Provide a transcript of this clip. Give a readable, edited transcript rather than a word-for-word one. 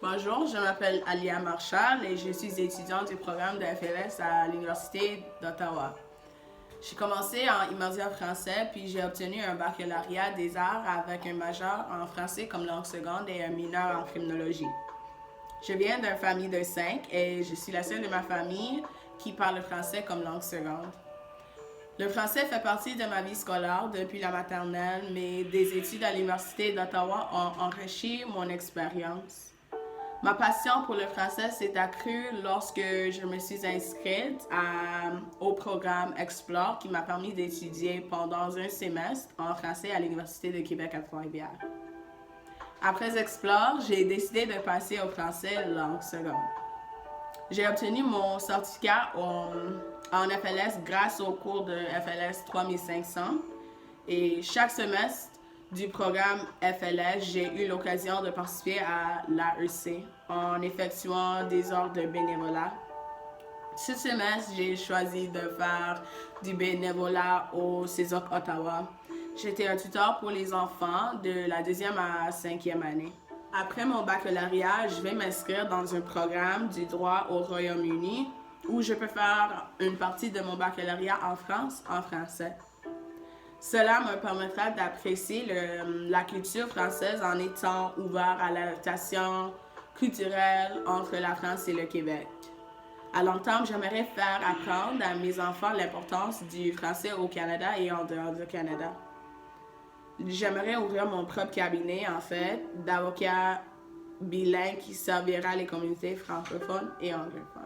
Bonjour, je m'appelle Alia Marshall et je suis étudiante du programme de FLS à l'Université d'Ottawa. J'ai commencé en immersion français puis j'ai obtenu un baccalauréat des arts avec un major en français comme langue seconde et un mineur en criminologie. Je viens d'une famille de 5 et je suis la seule de ma famille qui parle le français comme langue seconde. Le français fait partie de ma vie scolaire depuis la maternelle, mais des études à l'Université d'Ottawa ont enrichi mon expérience. Ma passion pour le français s'est accrue lorsque je me suis inscrite au programme Explore qui m'a permis d'étudier pendant un semestre en français à l'Université de Québec à Trois-Rivières. Après Explore, j'ai décidé de passer au français langue seconde. J'ai obtenu mon certificat en FLS grâce au cours de FLS 3500 et chaque semestre du programme FLS, j'ai eu l'occasion de participer à l'AEC en effectuant des heures de bénévolat. Ce semestre, j'ai choisi de faire du bénévolat au CESOC Ottawa. J'étais un tuteur pour les enfants de la 2e à 5e année. Après mon baccalauréat, je vais m'inscrire dans un programme du droit au Royaume-Uni où je peux faire une partie de mon baccalauréat en France en français. Cela me permettra d'apprécier la culture française en étant ouvert à l'adaptation culturelle entre la France et le Québec. À long terme, j'aimerais faire apprendre à mes enfants l'importance du français au Canada et en dehors du Canada. J'aimerais ouvrir mon propre cabinet, en fait, d'avocats bilingues qui servira les communautés francophones et anglophones.